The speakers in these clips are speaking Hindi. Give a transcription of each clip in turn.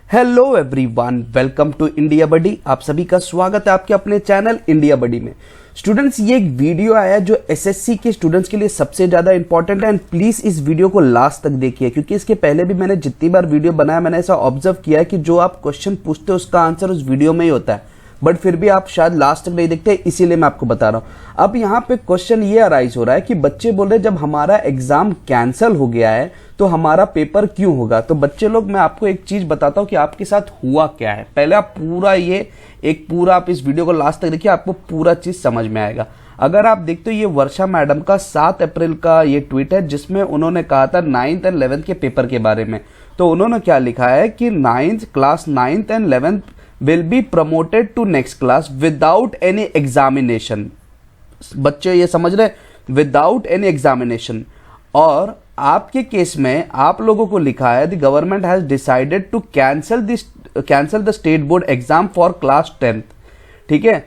Hello everyone, welcome to India buddy. आप सभी का स्वागत है आपके अपने चैनल इंडिया बडी में। स्टूडेंट्स, ये एक वीडियो आया जो एसएससी के स्टूडेंट्स के लिए सबसे ज़्यादा इंपॉर्टेंट है एंड प्लीज़ इस वीडियो को लास्ट तक देखिए, क्योंकि इसके पहले भी मैंने जितनी बार वीडियो बनाया मैंने ऐसा ऑब्जर्व किया है कि जो आप क्वेश्चन पूछते हो उसका आंसर उस वीडियो में ही होता है, बट फिर भी आप शायद लास्ट तक नहीं देखते, इसीलिए मैं आपको बता रहा हूं। अब यहाँ पे क्वेश्चन ये अराइज हो रहा है कि बच्चे बोल रहे जब हमारा एग्जाम कैंसिल हो गया है तो हमारा पेपर क्यों होगा। तो बच्चे लोग, मैं आपको एक चीज बताता हूं कि आपके साथ हुआ क्या है। पहले आप पूरा आप इस वीडियो को लास्ट तक देखिए, आपको पूरा चीज समझ में आएगा। अगर आप देखते हो ये वर्षा मैडम का 7 अप्रैल का ये ट्वीट है जिसमें उन्होंने कहा था 9th एंड 11th के पेपर के बारे में। तो उन्होंने क्या लिखा है कि class 9th and 11th will be promoted to next class without any examination। बच्चे ये समझ रहे, without any examination। और आपके केस में आप लोगों को लिखा है the government has decided to cancel the state board exam for class 10th। ठीक है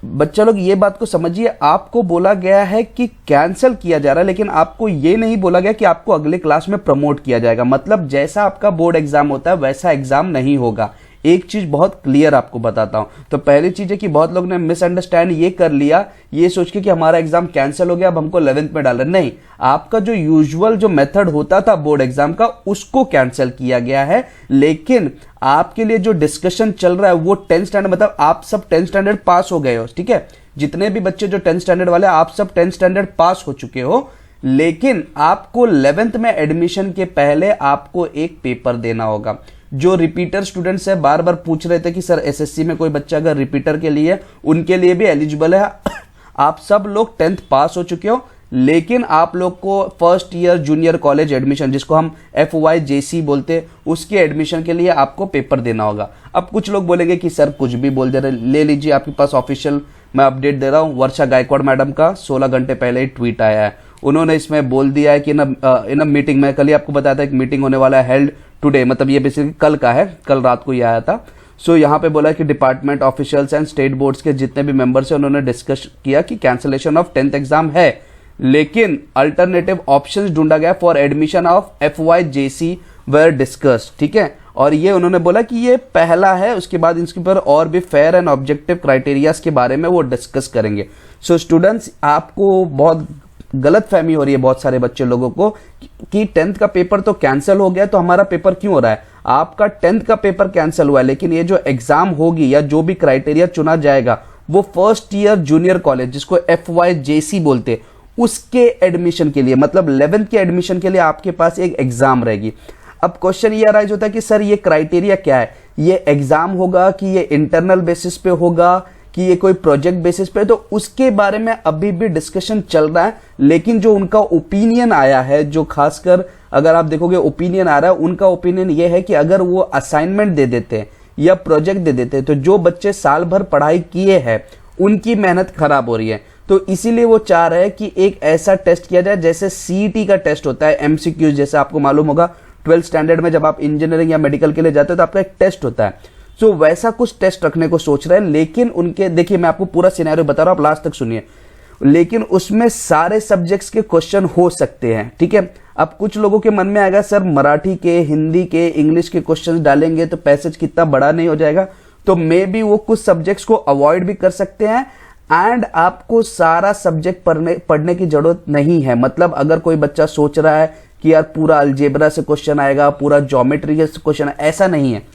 बच्चा लोग, ये बात को समझिए, आपको बोला गया है कि कैंसिल किया जा रहा है, लेकिन आपको ये नहीं बोला गया कि आपको अगले क्लास में प्रमोट किया जाएगा। मतलब जैसा आपका बोर्ड एग्जाम होता है वैसा एग्जाम नहीं होगा। एक चीज बहुत क्लियर आपको बताता हूं। तो पहली चीज है कि बहुत लोग ने मिसअंडरस्टैंड ये कर लिया, ये सोच के कि हमारा एग्जाम कैंसिल हो गया अब हमको 11th में डालना। नहीं, आपका जो यूजुअल जो मेथड होता था बोर्ड एग्जाम का उसको कैंसिल किया गया है। लेकिन आपके लिए जो डिस्कशन चल रहा है वो 10th स्टैंडर्ड, मतलब आप सब 10th स्टैंडर्ड पास हो गए हो। ठीक है, जितने भी बच्चे जो 10th स्टैंडर्ड वाले आप सब 10th स्टैंडर्ड पास हो चुके हो, लेकिन आपको 11th में एडमिशन के पहले आपको एक पेपर देना होगा। जो रिपीटर स्टूडेंट्स है बार बार पूछ रहे थे कि सर एसएससी में कोई बच्चा अगर रिपीटर के लिए, उनके लिए भी एलिजिबल है। आप सब लोग 10th पास हो चुके हो, लेकिन आप लोग को first year junior college admission, जिसको हम FYJC बोलते हैं, उसके एडमिशन के लिए आपको पेपर देना होगा। अब कुछ लोग बोलेंगे कि सर कुछ भी बोल दे रहे, ले लीजिए, आपके पास ऑफिशियल मैं अपडेट दे रहा हूं। वर्षा गायकवाड़ मैडम का 16 घंटे पहले ही ट्वीट आया है। उन्होंने इसमें बोल दिया है कि इन मीटिंग में, कल ही आपको बताया था एक मीटिंग होने वाला है हेल्ड टुडे, मतलब ये बेसिकली कल का है, कल रात को ये आया था। सो यहाँ पे बोला कि department officials and state boards के जितने भी मेंबर्स हैं उन्होंने डिस्कस किया कि कैंसिलेशन ऑफ 10th एग्जाम है, लेकिन अल्टरनेटिव ऑप्शंस ढूंढा गया for admission of FYJC were discussed. ठीक है, और ये उन्होंने बोला कि ये पहला है, उसके बाद इसके ऊपर और भी फेयर एंड ऑब्जेक्टिव क्राइटेरियाज के बारे में वो डिस्कस करेंगे। सो स्टूडेंट्स, आपको बहुत गलत फहमी हो रही है बहुत सारे बच्चे लोगों को कि 10th का पेपर तो कैंसिल हो गया तो हमारा पेपर क्यों हो रहा है। आपका 10th का पेपर कैंसिल हुआ है, लेकिन ये जो एग्जाम होगी या जो भी क्राइटेरिया चुना जाएगा वो फर्स्ट ईयर जूनियर कॉलेज, जिसको FYJC बोलते, उसके एडमिशन के लिए, मतलब 11th के एडमिशन के लिए आपके पास एक एग्जाम रहेगी। अब क्वेश्चन ये अराइज होता है कि सर ये क्राइटेरिया क्या है, ये एग्जाम होगा कि ये इंटरनल बेसिस पे होगा कि ये कोई प्रोजेक्ट बेसिस पे, तो उसके बारे में अभी भी डिस्कशन चल रहा है। लेकिन जो उनका ओपिनियन आया है, जो खासकर अगर आप देखोगे ओपिनियन आ रहा है, उनका ओपिनियन ये है कि अगर वो असाइनमेंट दे देते या प्रोजेक्ट दे देते तो जो बच्चे साल भर पढ़ाई किए हैं उनकी मेहनत खराब हो रही है। तो इसीलिए वो चाह रहे हैं कि एक ऐसा टेस्ट किया जाए जैसे CET का टेस्ट होता है, MCQ, जैसे आपको मालूम होगा 12th स्टैंडर्ड में जब आप इंजीनियरिंग या मेडिकल के लिए जाते हो तो आपका एक टेस्ट होता है। तो वैसा कुछ टेस्ट रखने को सोच रहे हैं। लेकिन उनके, देखिए मैं आपको पूरा सिनेरियो बता रहा हूं, आप लास्ट तक सुनिए, लेकिन उसमें सारे सब्जेक्ट्स के क्वेश्चन हो सकते हैं। ठीक है, अब कुछ लोगों के मन में आएगा सर मराठी के, हिंदी के, इंग्लिश के क्वेश्चन डालेंगे तो पैसेज कितना बड़ा नहीं हो जाएगा। तो मे बी वो कुछ सब्जेक्ट्स को अवॉइड भी कर सकते हैं एंड आपको सारा सब्जेक्ट पढ़ने की जरूरत नहीं है। मतलब अगर कोई बच्चा सोच रहा है कि यार पूरा अलजेब्रा से क्वेश्चन आएगा, पूरा ज्योमेट्री के क्वेश्चन, ऐसा नहीं है।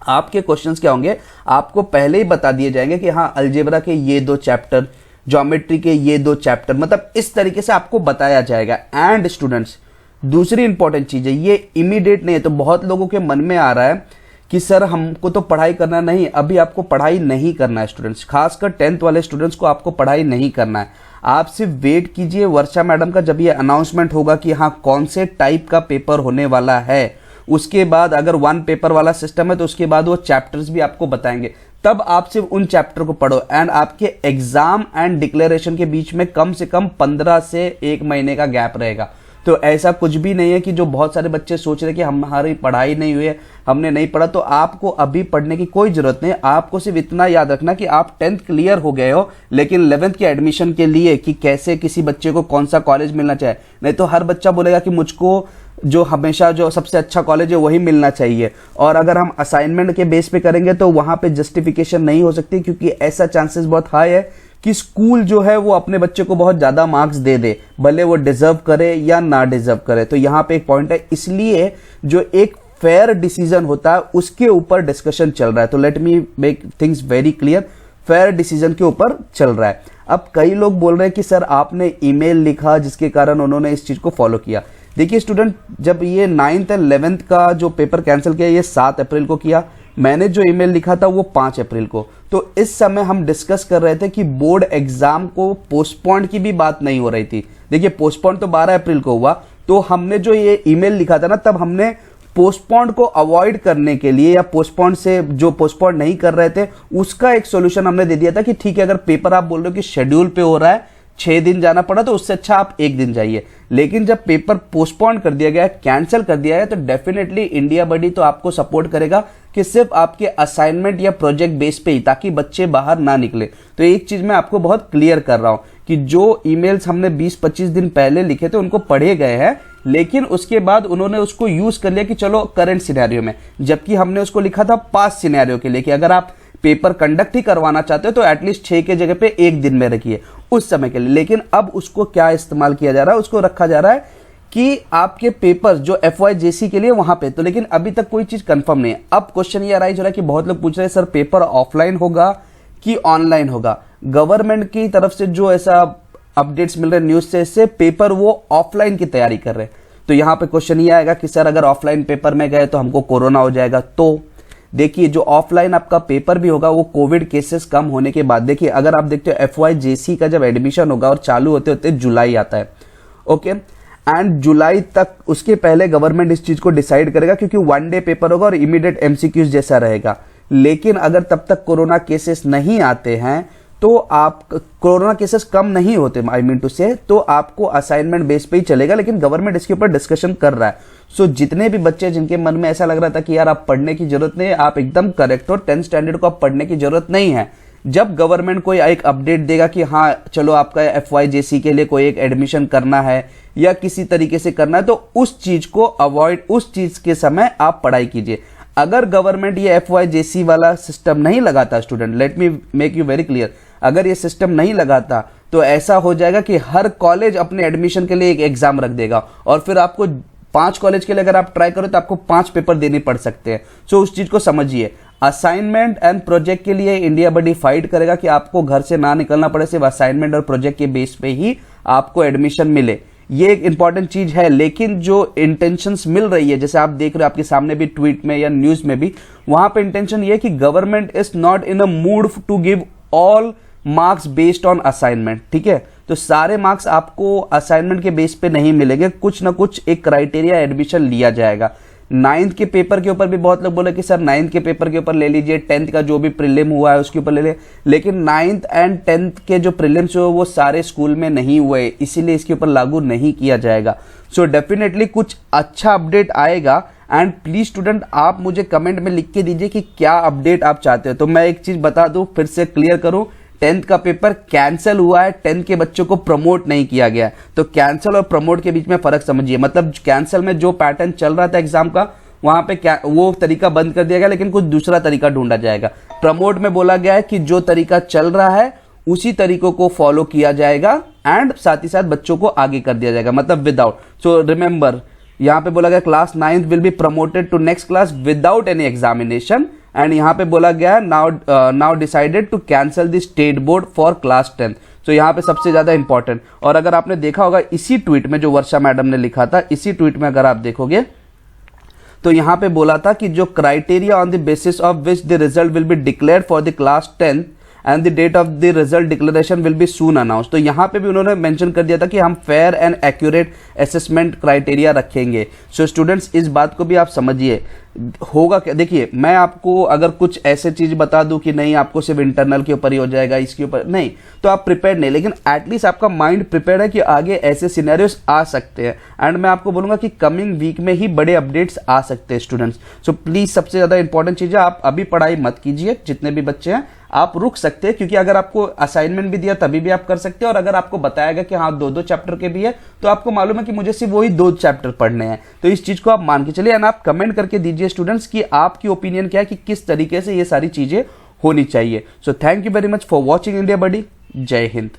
आपके क्वेश्चंस क्या होंगे, आपको पहले ही बता दिए जाएंगे कि हाँ अलजेब्रा के ये 2 चैप्टर, ज्योमेट्री के ये 2 चैप्टर, मतलब इस तरीके से आपको बताया जाएगा। एंड स्टूडेंट्स, दूसरी इंपॉर्टेंट चीज है, ये इमीडिएट नहीं है। तो बहुत लोगों के मन में आ रहा है कि सर हमको तो पढ़ाई करना नहीं, अभी आपको पढ़ाई नहीं करना है स्टूडेंट्स, खासकर 10th वाले स्टूडेंट्स को आपको पढ़ाई नहीं करना है। आप सिर्फ वेट कीजिए वर्षा मैडम का, जब ये अनाउंसमेंट होगा कि हाँ कौन से टाइप का पेपर होने वाला है, उसके बाद अगर 1 पेपर वाला सिस्टम है तो उसके बाद वो चैप्टर्स भी आपको बताएंगे, तब आप सिर्फ उन चैप्टर को पढ़ो। एंड आपके एग्जाम एंड डिक्लेरेशन के बीच में कम से कम 15 से 1 महीने का गैप रहेगा। तो ऐसा कुछ भी नहीं है कि जो बहुत सारे बच्चे सोच रहे कि हमारी पढ़ाई नहीं हुई है, हमने नहीं पढ़ा, तो आपको अभी पढ़ने की कोई जरूरत नहीं। आपको सिर्फ इतना याद रखना कि आप 10th क्लियर हो गए हो, लेकिन 11th के एडमिशन के लिए कि कैसे किसी बच्चे को कौन सा कॉलेज मिलना चाहिए। नहीं तो हर बच्चा बोलेगा कि मुझको जो हमेशा जो सबसे अच्छा कॉलेज है वही मिलना चाहिए, और अगर हम असाइनमेंट के बेस पे करेंगे तो वहां पे जस्टिफिकेशन नहीं हो सकती, क्योंकि ऐसा चांसेस बहुत हाई है कि स्कूल जो है वो अपने बच्चे को बहुत ज्यादा मार्क्स दे दे, भले वो डिजर्व करे या ना डिजर्व करे। तो यहाँ पे एक पॉइंट है, इसलिए जो एक फेयर डिसीजन होता है उसके ऊपर डिस्कशन चल रहा है। तो let me make things very clear, fair decision के ऊपर चल रहा है। अब कई लोग बोल रहे हैं कि सर आपने ईमेल लिखा जिसके कारण उन्होंने इस चीज को फॉलो किया। देखिए स्टूडेंट, जब ये 9th एंड 11th का जो पेपर कैंसिल किया ये 7 अप्रैल को किया, मैंने जो ईमेल लिखा था वो 5 अप्रैल को। तो इस समय हम डिस्कस कर रहे थे कि बोर्ड एग्जाम को पोस्टपोन की भी बात नहीं हो रही थी। देखिए पोस्टपोन तो 12 अप्रैल को हुआ, तो हमने जो ये ईमेल लिखा था ना, तब हमने पोस्टपोन को अवॉइड करने के लिए या पोस्टपोन से जो पोस्टपोन नहीं कर रहे थे उसका एक सॉल्यूशन हमने दे दिया था कि ठीक है, अगर पेपर आप बोल रहे हो कि शेड्यूल पे हो रहा है 6 दिन जाना पड़ा तो उससे अच्छा आप 1 दिन जाइए। लेकिन जब पेपर पोस्टपोन कर दिया गया, कैंसिल कर दिया गया, तो डेफिनेटली इंडिया बडी तो आपको सपोर्ट करेगा कि सिर्फ आपके असाइनमेंट या प्रोजेक्ट बेस पे ही, ताकि बच्चे बाहर ना निकले। तो एक चीज मैं आपको बहुत क्लियर कर रहा हूं कि जो ईमेल्स हमने 20-25 दिन पहले लिखे थे उनको पढ़े गए हैं, लेकिन उसके बाद उन्होंने उसको यूज कर लिया कि चलो करंट सिनेरियो में, जबकि हमने उसको लिखा था पास्ट सिनेरियो के लिए कि अगर आप पेपर कंडक्ट ही करवाना चाहते हो तो एटलीस्ट 6 के जगह पे 1 दिन में रखिए उस समय के लिए। लेकिन अब उसको क्या इस्तेमाल किया जा रहा है, उसको रखा जा रहा है कि आपके पेपर्स जो FYJC के लिए वहां पे, तो लेकिन अभी तक कोई चीज कंफर्म नहीं है। अब क्वेश्चन ये अराइज हो रहा है कि बहुत लोग पूछ रहे हैं सर पेपर ऑफलाइन होगा कि ऑनलाइन होगा। गवर्नमेंट की तरफ से जो ऐसा अपडेट्स मिल रहे हैं न्यूज से पेपर वो ऑफलाइन की तैयारी कर रहे हैं। तो यहां पे क्वेश्चन ये आएगा कि सर अगर ऑफलाइन पेपर में गए तो हमको कोरोना हो जाएगा। तो देखिए जो ऑफलाइन आपका पेपर भी होगा वो कोविड केसेस कम होने के बाद, देखिए अगर आप देखते हो FYJC का जब एडमिशन होगा और चालू होते होते जुलाई आता है, ओके, एंड जुलाई तक, उसके पहले गवर्नमेंट इस चीज को डिसाइड करेगा क्योंकि 1 डे पेपर होगा और इमीडिएट MCQs जैसा रहेगा। लेकिन अगर तब तक कोरोना केसेस नहीं आते हैं तो आप, कोरोना केसेस कम नहीं होते आई मीन टू से, तो आपको असाइनमेंट बेस पे ही चलेगा। लेकिन गवर्नमेंट इसके ऊपर डिस्कशन कर रहा है। सो जितने भी बच्चे जिनके मन में ऐसा लग रहा था कि यार आप पढ़ने की जरूरत नहीं है, आप एकदम करेक्ट हो, 10th स्टैंडर्ड को आप पढ़ने की जरूरत नहीं है। जब गवर्नमेंट कोई एक अपडेट देगा कि हाँ चलो आपका FYJC के लिए कोई एक एडमिशन करना है या किसी तरीके से करना है, तो उस चीज को अवॉइड, उस चीज के समय आप पढ़ाई कीजिए। अगर गवर्नमेंट ये FYJC वाला सिस्टम नहीं लगाता student, let me make you very clear, अगर ये सिस्टम नहीं लगाता तो ऐसा हो जाएगा कि हर कॉलेज अपने एडमिशन के लिए एक एग्जाम रख देगा और फिर आपको 5 कॉलेज के लिए अगर आप ट्राई करो तो आपको 5 पेपर देने पड़ सकते हैं। सो उस चीज को समझिए। असाइनमेंट एंड प्रोजेक्ट के लिए इंडिया बडी फाइट करेगा कि आपको घर से ना निकलना पड़े, सिर्फ असाइनमेंट और प्रोजेक्ट के बेस पे ही आपको एडमिशन मिले। ये एक इंपॉर्टेंट चीज है। लेकिन जो इंटेंशंस मिल रही है, जैसे आप देख रहे हो आपके सामने भी ट्वीट में या न्यूज में भी, वहां पे इंटेंशन ये है कि government is not in a mood to give all marks based on assignment. ठीक है, तो सारे मार्क्स आपको असाइनमेंट के बेस पे नहीं मिलेंगे, कुछ ना कुछ एक क्राइटेरिया एडमिशन लिया जाएगा। 9th के पेपर के ऊपर भी बहुत लोग बोले कि सर 9th के पेपर के ऊपर ले लीजिए, 10th का जो भी प्रीलिम हुआ है उसके ऊपर ले ले, लेकिन 9th एंड 10th के जो प्रीलिम्स हुए वो सारे स्कूल में नहीं हुए, इसीलिए इसके ऊपर लागू नहीं किया जाएगा। सो डेफिनेटली कुछ अच्छा अपडेट आएगा। एंड प्लीज स्टूडेंट, आप मुझे कमेंट में लिख के दीजिए कि क्या अपडेट आप चाहते हो। तो मैं एक चीज बता दूं, फिर से क्लियर करूं, 10th का पेपर कैंसिल हुआ है, 10th के बच्चों को प्रमोट नहीं किया गया है। तो कैंसिल और प्रमोट के बीच में फर्क समझिए। मतलब कैंसिल में जो पैटर्न चल रहा था एग्जाम का, वहां पे क्या वो तरीका बंद कर दिया गया, लेकिन कुछ दूसरा तरीका ढूंढा जाएगा। प्रमोट में बोला गया है कि जो तरीका चल रहा है उसी तरीकों को फॉलो किया जाएगा एंड साथ ही साथ बच्चों को आगे कर दिया जाएगा, मतलब विदाउट। सो रिमेंबर, यहां पे बोला गया class 9th will be promoted to next class without any examination, and यहां पे बोला गया now decided to cancel the state board for class 10th। तो यहां पे सबसे ज्यादा इंपॉर्टेंट, और अगर आपने देखा होगा इसी ट्वीट में जो वर्षा मैडम ने लिखा था, इसी ट्वीट में अगर आप देखोगे तो यहां पे बोला था कि जो criteria on the basis of which the result will be declared for the class 10th and the date of the result declaration will be soon announce. तो यहां पे भी उन्होंने मेंशन कर दिया था कि हम fair and accurate assessment criteria रखेंगे। सो स्टूडेंट्स, इस बात को भी आप समझिए। होगा क्या, देखिए मैं आपको अगर कुछ ऐसे चीज बता दूं कि नहीं आपको सिर्फ इंटरनल के ऊपर ही हो जाएगा, इसके ऊपर नहीं, तो आप प्रिपेयर नहीं, लेकिन एटलीस्ट आपका माइंड प्रिपेयर है कि आगे ऐसे सिनेरियोस आ सकते हैं। एंड मैं आपको बोलूंगा कि कमिंग वीक में ही बड़े अपडेट्स आ सकते हैं स्टूडेंट्स। सो प्लीज, सबसे ज्यादा इंपॉर्टेंट चीज है, आप अभी पढ़ाई मत कीजिए, जितने भी बच्चे हैं आप रुक सकते हैं, क्योंकि अगर आपको असाइनमेंट भी दिया तभी भी आप कर सकते हैं, और अगर आपको बताया गया कि हाँ 2-2 चैप्टर के भी है तो आपको मालूम है कि मुझे सिर्फ वही 2 चैप्टर पढ़ने हैं, तो इस चीज को आप मान के चलिए। एंड आप कमेंट करके दीजिए स्टूडेंट्स कि आपकी ओपिनियन क्या है कि किस तरीके से ये सारी चीजें होनी चाहिए। So thank you very much for watching India buddy. जय हिंद।